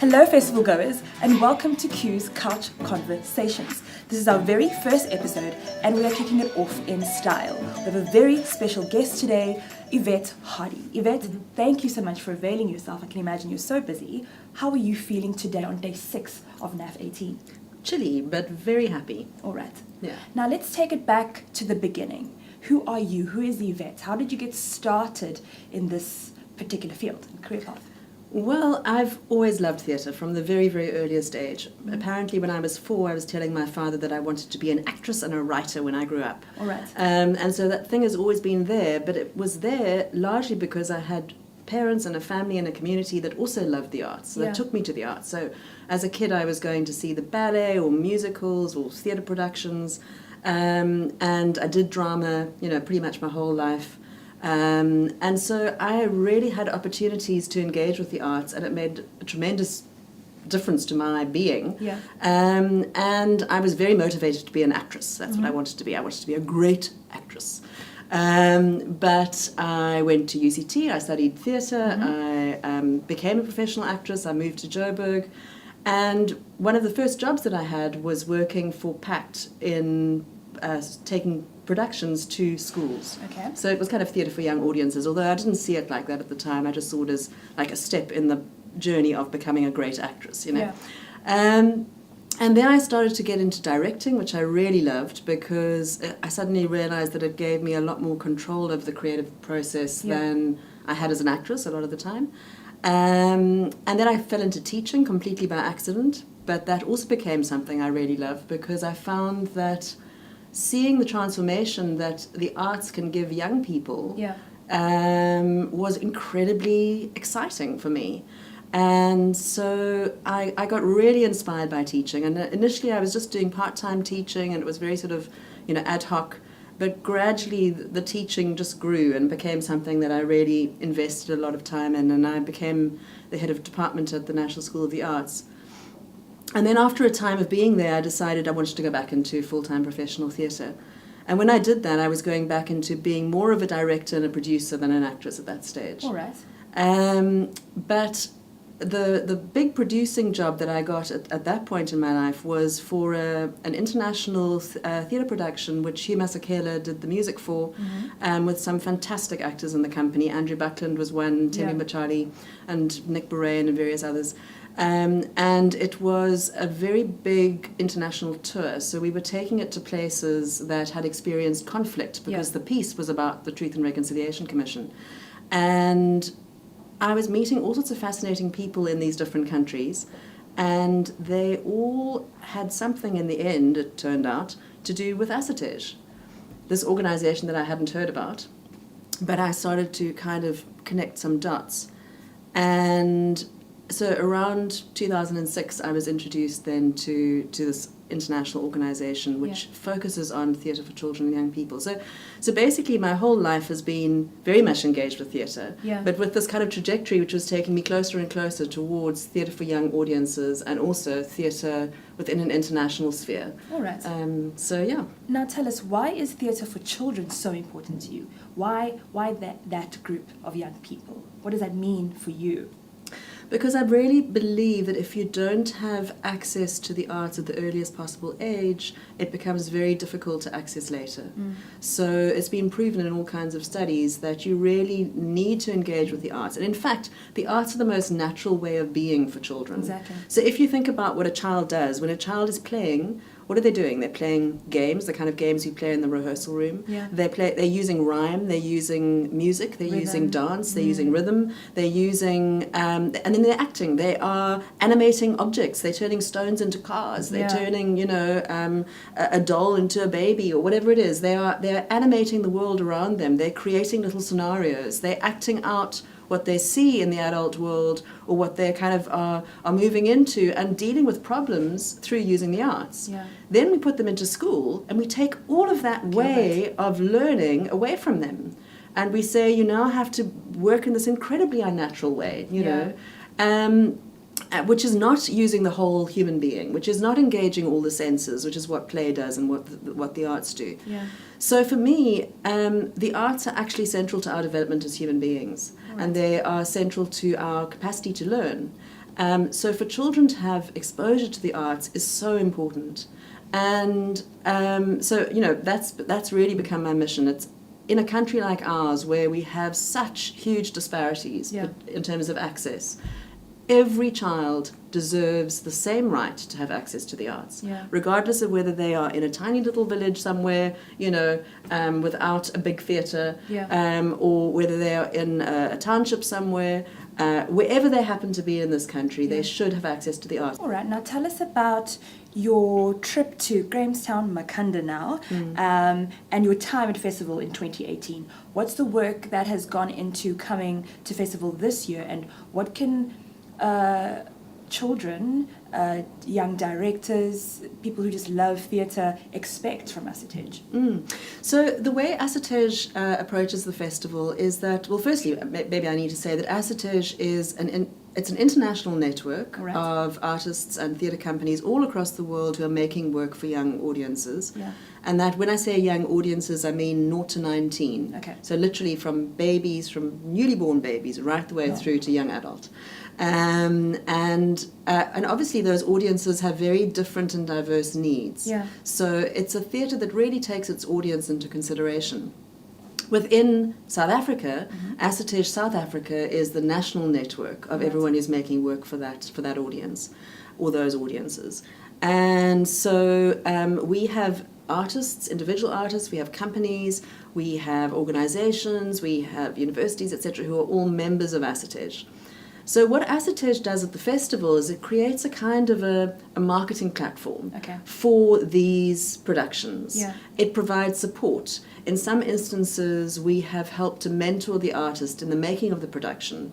Hello, festival goers, and welcome to Q's Couch Conversations. This is our very first episode, and we are kicking it off in style. We have a very special guest today, Yvette Hardy. Yvette, thank you so much for availing yourself. I can imagine you're so busy. How are you feeling today on day 6 of NAF 18? Chilly, but very happy. All right. Yeah. Now let's take it back to the beginning. Who are you? Who is Yvette? How did you get started in this particular field and career path? Well, I've always loved theatre from the very, very earliest age. Apparently, when I was 4, I was telling my father that I wanted to be an actress and a writer when I grew up. All right. And so that thing has always been there, but it was there largely because I had parents and a family and a community that also loved the arts. So that took me to the arts. So as a kid, I was going to see the ballet or musicals or theatre productions, and I did drama, pretty much my whole life. And so I really had opportunities to engage with the arts, and it made a tremendous difference to my being. Yeah. And I was very motivated to be an actress. That's what I wanted to be. I wanted to be a great actress. But I went to UCT, I studied theatre, I became a professional actress, I moved to Joburg, and one of the first jobs that I had was working for PACT in taking productions to schools. Okay. So it was kind of theatre for young audiences, although I didn't see it like that at the time. I just saw it as like a step in the journey of becoming a great actress, Yeah. And then I started to get into directing, which I really loved because I suddenly realised that it gave me a lot more control of the creative process than I had as an actress a lot of the time. And then I fell into teaching completely by accident, but that also became something I really loved because I found that seeing the transformation that the arts can give young people was incredibly exciting for me. And so I got really inspired by teaching. And initially I was just doing part-time teaching, and it was very sort of, ad hoc. But gradually the teaching just grew and became something that I really invested a lot of time in. And I became the head of department at the National School of the Arts. And then after a time of being there, I decided I wanted to go back into full-time professional theatre. And when I did that, I was going back into being more of a director and a producer than an actress at that stage. All right. But the big producing job that I got at that point in my life was for an international theatre production, which Hugh Masekela did the music for, with some fantastic actors in the company. Andrew Buckland was one, Temi Bachali, and Nick Borayan and various others. And it was a very big international tour, so we were taking it to places that had experienced conflict because the piece was about the Truth and Reconciliation Commission. And I was meeting all sorts of fascinating people in these different countries, and they all had something in the end, it turned out, to do with ASATEJ, this organization that I hadn't heard about. But I started to kind of connect some dots. And so around 2006, I was introduced then to this international organization which focuses on theatre for children and young people. So basically my whole life has been very much engaged with theatre, but with this kind of trajectory which was taking me closer and closer towards theatre for young audiences and also theatre within an international sphere. All right. Now tell us, why is theatre for children so important to you? Why that group of young people? What does that mean for you? Because I really believe that if you don't have access to the arts at the earliest possible age, it becomes very difficult to access later. So it's been proven in all kinds of studies that you really need to engage with the arts. And in fact, the arts are the most natural way of being for children. Exactly. So if you think about what a child does, when a child is playing, what are they doing? They're playing games, the kind of games you play in the rehearsal room. Yeah. They're using rhyme, they're using music, they're using dance, they're using rhythm, they're using, and then they're acting. They are animating objects. They're turning stones into cars. They're turning, a doll into a baby or whatever it is. They're animating the world around them. They're creating little scenarios. They're acting out what they see in the adult world or what they kind of are moving into and dealing with problems through using the arts. Yeah. Then we put them into school and we take all of that way of learning away from them. And we say, you now have to work in this incredibly unnatural way, which is not using the whole human being, which is not engaging all the senses, which is what play does and what the arts do. Yeah. So for me, the arts are actually central to our development as human beings, and they are central to our capacity to learn. So for children to have exposure to the arts is so important. And so, you know, that's really become my mission. It's in a country like ours where we have such huge disparities in terms of access. Every child deserves the same right to have access to the arts, regardless of whether they are in a tiny little village somewhere, you know, without a big theatre, or whether they are in a township somewhere. Wherever they happen to be in this country, they should have access to the arts. All right, now tell us about your trip to Grahamstown, Makanda now, and your time at festival in 2018. What's the work that has gone into coming to festival this year, and what can children, young directors, people who just love theatre expect from Assetej? So the way Assetej approaches the festival is that, well, firstly, maybe I need to say that Assetej is it's an international network of artists and theatre companies all across the world who are making work for young audiences. And that when I say young audiences, I mean 0 to 19. So literally from babies, from newly born babies, right the way through to young adult. And obviously those audiences have very different and diverse needs. So it's a theatre that really takes its audience into consideration. Within South Africa, Assetej South Africa is the national network of everyone who's making work for that audience, or those audiences. And so we have artists, individual artists, we have companies, we have organizations, we have universities, etc., who are all members of Assetej. So what Assetej does at the festival is it creates a kind of a marketing platform for these productions. It provides support. In some instances, we have helped to mentor the artist in the making of the production.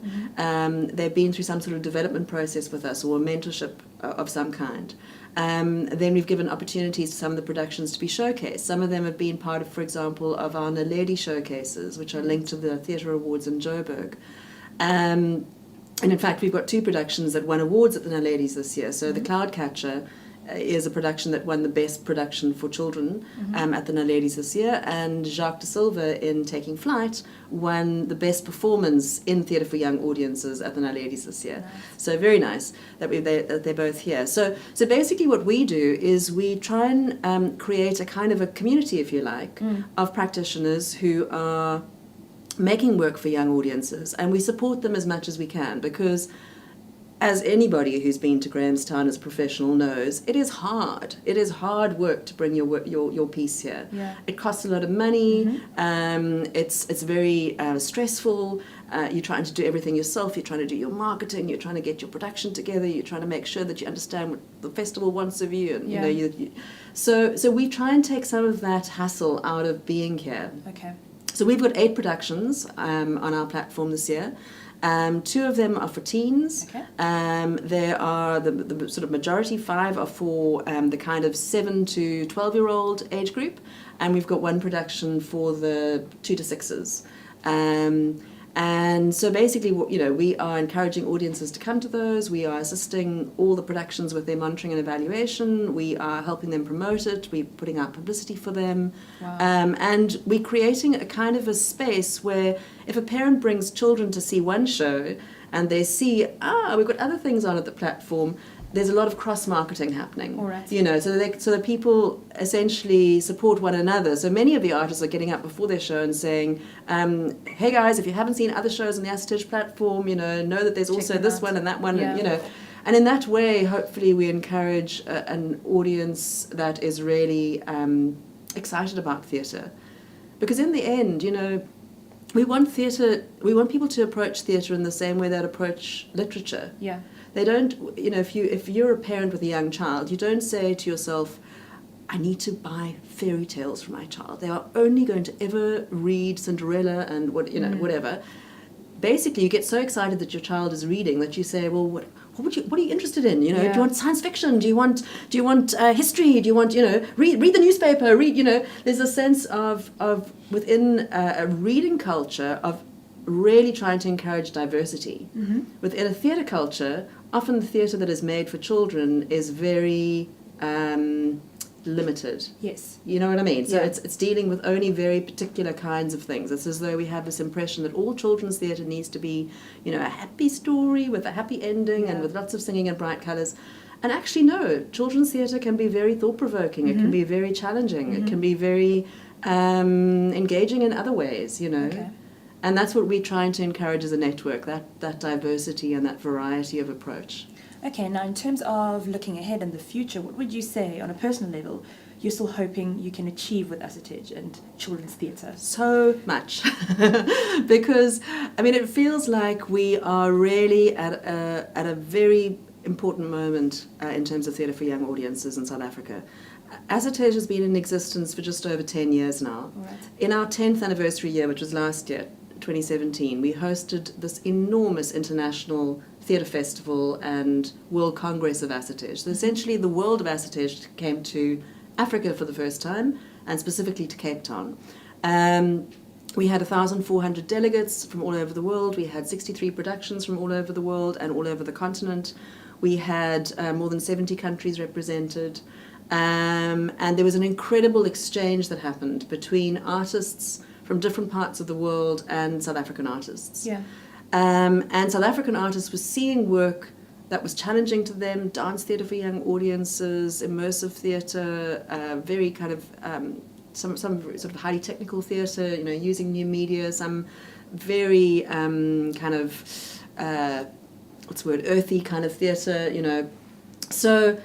They've been through some sort of development process with us, or a mentorship of some kind. Then we've given opportunities to some of the productions to be showcased. Some of them have been part of, for example, of our Naledi showcases, which are linked to the Theatre Awards in Joburg. And in fact, we've got 2 productions that won awards at the Naledi's this year. So The Cloudcatcher is a production that won the Best Production for Children at the Naledi's this year, and Jacques de Silva in Taking Flight won the Best Performance in Theatre for Young Audiences at the Naledi's this year. So very nice that they're both here. So basically what we do is we try and create a kind of a community, if you like, of practitioners who are making work for young audiences, and we support them as much as we can, because as anybody who's been to Grahamstown as a professional knows, it is hard. It is hard work to bring your piece here. It costs a lot of money. It's very stressful. You're trying to do everything yourself. You're trying to do your marketing. You're trying to get your production together. You're trying to make sure that you understand what the festival wants of you. And you know, so we try and take some of that hassle out of being here. So we've got 8 productions on our platform this year. 2 of them are for teens. There are the sort of majority, 5 are for the kind of 7 to 12-year-old age group, and we've got 1 production for the 2 to 6s. And so basically, you know, we are encouraging audiences to come to those. We are assisting all the productions with their monitoring and evaluation. We are helping them promote it. We're putting out publicity for them. And we're creating a kind of a space where if a parent brings children to see one show and they see, we've got other things on at the platform, there's a lot of cross-marketing happening, you know, so that people essentially support one another. So many of the artists are getting up before their show and saying, hey guys, if you haven't seen other shows on the Assetej platform, you know that there's also this one and that one, and, you know. And in that way, hopefully we encourage an audience that is really excited about theatre. Because in the end, you know, we want people to approach theatre in the same way they'd approach literature. They don't, you know, if you're a parent with a young child, you don't say to yourself, I need to buy fairy tales for my child. They are only going to ever read Cinderella and whatever. Basically, you get so excited that your child is reading that you say, well, what are you interested in? You know, do you want science fiction? Do you want history? Do you want, you know, read the newspaper? You know, there's a sense of within a reading culture of really trying to encourage diversity. Within a theatre culture, often the theatre that is made for children is very limited. Yes. You know what I mean? So Yeah. it's dealing with only very particular kinds of things. It's as though we have this impression that all children's theatre needs to be, a happy story with a happy ending and with lots of singing and bright colours. And actually, no, children's theatre can be very thought-provoking. It can be very challenging. It can be very engaging in other ways, Okay. And that's what we're trying to encourage as a network, that diversity and that variety of approach. Okay, now in terms of looking ahead in the future, what would you say on a personal level you're still hoping you can achieve with Assetage and children's theatre? So much. Because, it feels like we are really at a very important moment in terms of theatre for young audiences in South Africa. Assetage has been in existence for just over 10 years now. Right. In our 10th anniversary year, which was last year, 2017, we hosted this enormous international theatre festival and World Congress of Assetage. So essentially the world of Assetage came to Africa for the first time, and specifically to Cape Town. We had 1,400 delegates from all over the world. We had 63 productions from all over the world and all over the continent. We had more than 70 countries represented. And there was an incredible exchange that happened between artists from different parts of the world and South African artists. Yeah. And South African artists were seeing work that was challenging to them, dance theatre for young audiences, immersive theatre, very kind of some sort of highly technical theatre, using new media, some very kind of earthy kind of theatre, So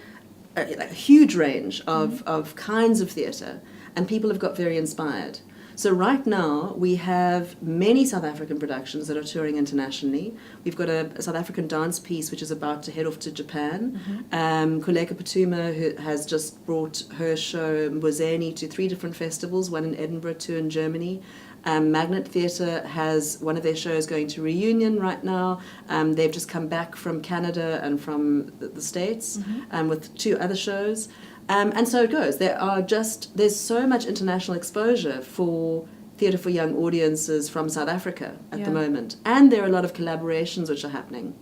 a huge range of kinds of theatre, and people have got very inspired. So right now we have many South African productions that are touring internationally. We've got a South African dance piece which is about to head off to Japan. Kuleka Patuma, who has just brought her show Mbozeni to 3 different festivals, one in Edinburgh, 2 in Germany. Magnet Theatre has one of their shows going to Reunion right now. They've just come back from Canada and from the States with 2 other shows. And so it goes. There's so much international exposure for theatre for young audiences from South Africa at the moment. And there are a lot of collaborations which are happening.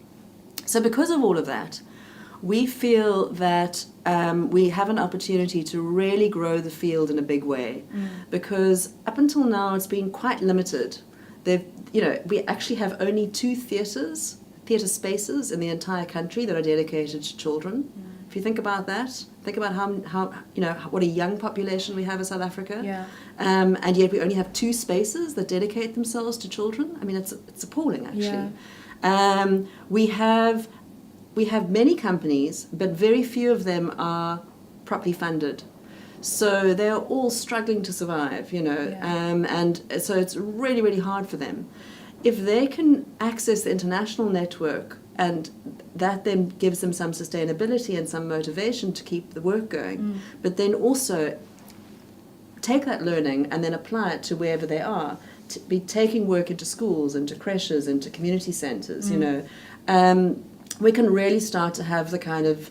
So because of all of that, we feel that we have an opportunity to really grow the field in a big way. Because up until now it's been quite limited. We actually have only 2 theatre spaces in the entire country that are dedicated to children. If you think about that, think about how what a young population we have in South Africa, and yet we only have 2 spaces that dedicate themselves to children. It's appalling actually. We have many companies, but very few of them are properly funded. So they're all struggling to survive, and so it's really, really hard for them. If they can access the international network, and that then gives them some sustainability and some motivation to keep the work going, but then also take that learning and then apply it to wherever they are, to be taking work into schools, into creches, into community centres, we can really start to have the kind of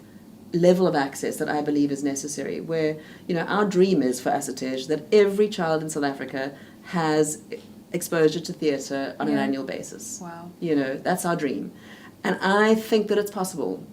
level of access that I believe is necessary, where, our dream is for Assetage that every child in South Africa has exposure to theatre on an annual basis. Wow. That's our dream. And I think that it's possible.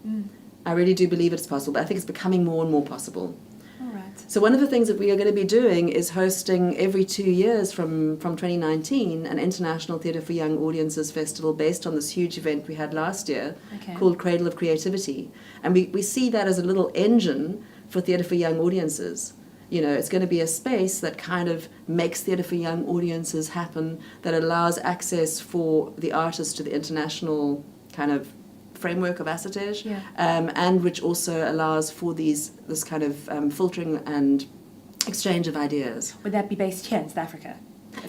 I really do believe it's possible, but I think it's becoming more and more possible. All right. So one of the things that we are going to be doing is hosting every 2 years from 2019 an International Theatre for Young Audiences festival based on this huge event we had last year called Cradle of Creativity. And we see that as a little engine for theatre for young audiences. It's going to be a space that kind of makes theatre for young audiences happen, that allows access for the artists to the international kind of framework of Assetage, and which also allows for this kind of filtering and exchange of ideas. Would that be based here in South Africa?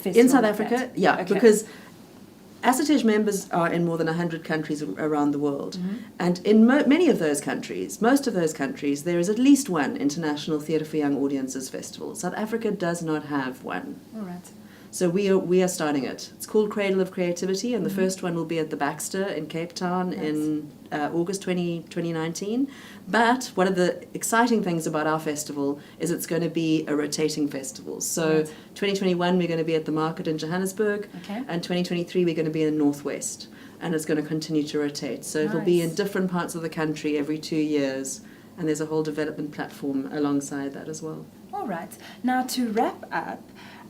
In South Africa, Okay. Because Assetage members are in more than 100 countries around the world. And in many of those countries, most of those countries, there is at least one International Theatre for Young Audiences festival. South Africa does not have one. All right. So we are starting it. It's called Cradle of Creativity, and the first one will be at the Baxter in Cape Town in August 2019. But one of the exciting things about our festival is it's going to be a rotating festival. So 2021 we're going to be at the Market in Johannesburg, and 2023 we're going to be in the Northwest, and it's going to continue to rotate. So it'll be in different parts of the country every 2 years. and there's a whole development platform alongside that as well. All right. Now, to wrap up,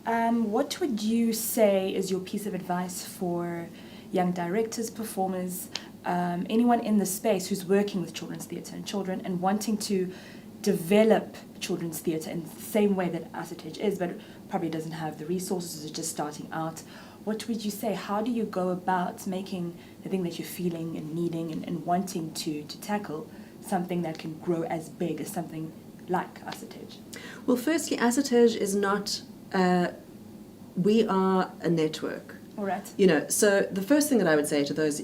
what would you say is your piece of advice for young directors, performers, anyone in the space who's working with children's theatre and children and wanting to develop children's theatre in the same way that Assettage is, but probably doesn't have the resources, is just starting out? What would you say? How do you go about making the thing that you're feeling and needing and wanting to tackle something that can grow as big as something like Assettage? Well, firstly, Assettage is not, we are a network. All right. You know, so the first thing that I would say to those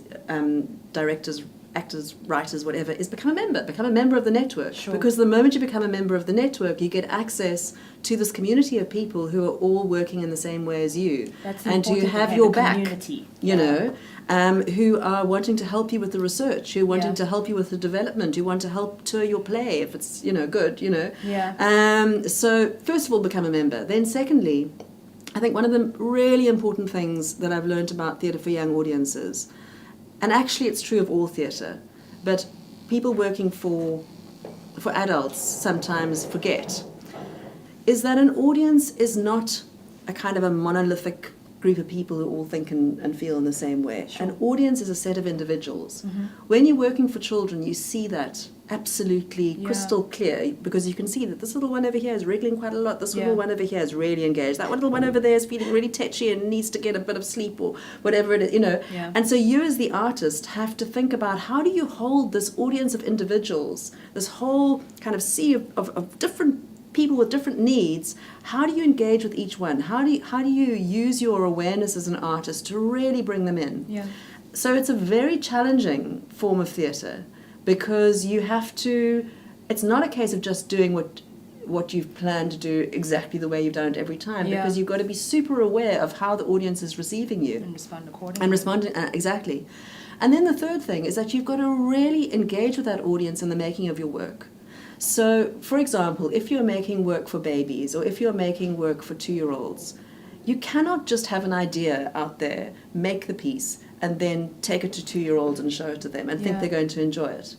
directors, actors, writers, whatever, is become a member of the network. Sure. Because the moment you become a member of the network, you get access to this community of people who are all working in the same way as you. That's and important who have to your a back, community. you know, who are wanting to help you with the research, who are wanting Yeah. to help you with the development, who want to help tour your play if it's, you know, good, you know. Yeah. So first of all, become a member. Then secondly, I think one of the really important things that I've learned about theatre for young audiences, and actually it's true of all theatre, but people working for adults sometimes forget, is that an audience is not a kind of a monolithic group of people who all think and feel in the same way. Sure. An audience is a set of individuals. Mm-hmm. When you're working for children, you see that absolutely Yeah. crystal clear, because you can see that this little one over here is wriggling quite a lot, this Yeah. little one over here is really engaged, that little one over there is feeling really tetchy and needs to get a bit of sleep or whatever it is, you know. Yeah. And so you as the artist have to think about, how do you hold this audience of individuals, this whole kind of sea of different people with different needs? How do you engage with each one? How do you use your awareness as an artist to really bring them in? Yeah. So it's a very challenging form of theatre, because you have to, it's not a case of just doing what you've planned to do exactly the way you've done it every time, Yeah. because you've got to be super aware of how the audience is receiving you. And respond accordingly. And responding, exactly. And then the third thing is that you've got to really engage with that audience in the making of your work. So, for example, if you're making work for babies, or if you're making work for 2-year-olds, you cannot just have an idea out there, make the piece, and then take it to 2-year-olds and show it to them and think Yeah. they're going to enjoy it.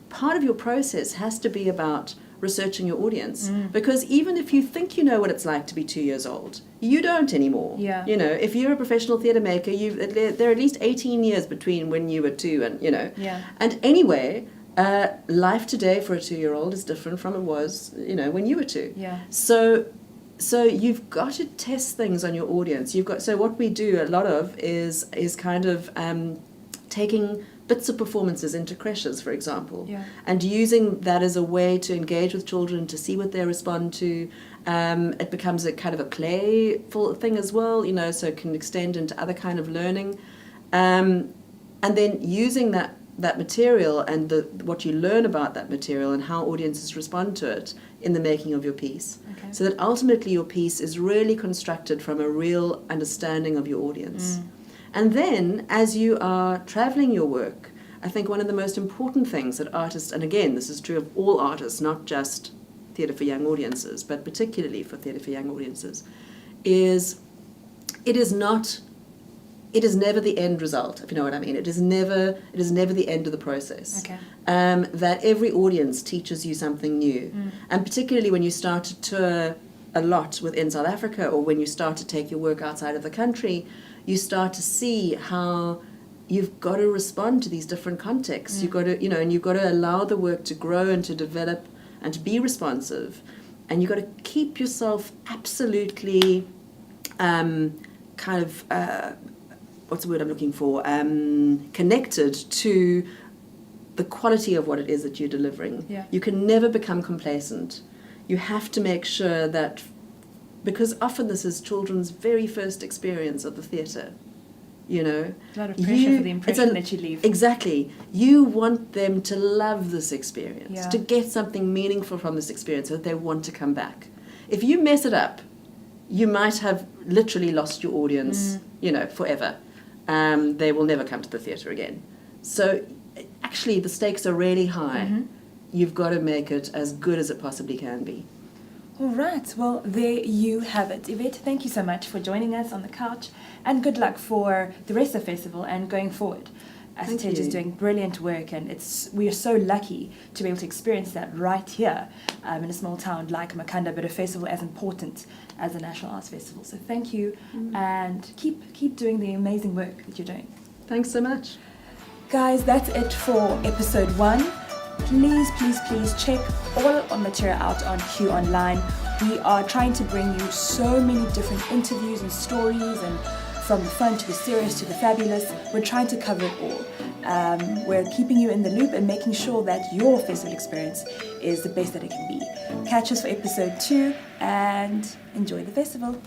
Part of your process has to be about researching your audience, because even if you think you know what it's like to be 2 years old, you don't anymore. Yeah. You know, if you're a professional theatre maker, there are at least 18 years between when you were 2 and, you know. Yeah. And anyway, life today for a 2-year-old is different from it was, you know, when you were 2. Yeah. So you've got to test things on your audience. So what we do a lot of is kind of taking bits of performances into creches, for example, Yeah. and using that as a way to engage with children, to see what they respond to. It becomes a kind of a playful thing as well, you know, so it can extend into other kind of learning. And then using that material and what you learn about that material and how audiences respond to it in the making of your piece. Okay. So that ultimately your piece is really constructed from a real understanding of your audience. And then, as you are travelling your work, I think one of the most important things that artists, and again, this is true of all artists, not just theatre for young audiences, but particularly for theatre for young audiences, is it is never the end result, if you know what I mean. It is never the end of the process. Okay. That every audience teaches you something new. And particularly when you start to tour a lot within South Africa, or when you start to take your work outside of the country, you start to see how you've got to respond to these different contexts. You've got to, you know, and you've got to allow the work to grow and to develop and to be responsive. And you've got to keep yourself absolutely kind of, what's the word I'm looking for, connected to the quality of what it is that you're delivering. Yeah. You can never become complacent. You have to make sure that, because often this is children's very first experience of the theatre, you know. A lot of pressure for the impression that you leave. Exactly. You want them to love this experience, Yeah. to get something meaningful from this experience so that they want to come back. If you mess it up, you might have literally lost your audience, you know, forever. They will never come to the theatre again. So actually the stakes are really high. You've got to make it as good as it possibly can be. All right, well, there you have it. Yvette, thank you so much for joining us on the couch, and good luck for the rest of the festival and going forward. Asiteja you. is doing brilliant work, and we are so lucky to be able to experience that right here in a small town like Makanda, but a festival as important as the National Arts Festival. So thank you, and keep doing the amazing work that you're doing. Thanks so much. Guys, that's it for episode 1. Please check all our material out on Q Online. We are trying to bring you so many different interviews and stories, and from the fun to the serious to the fabulous. We're trying to cover it all. We're keeping you in the loop and making sure that your festival experience is the best that it can be. Catch us for episode 2 and enjoy the festival.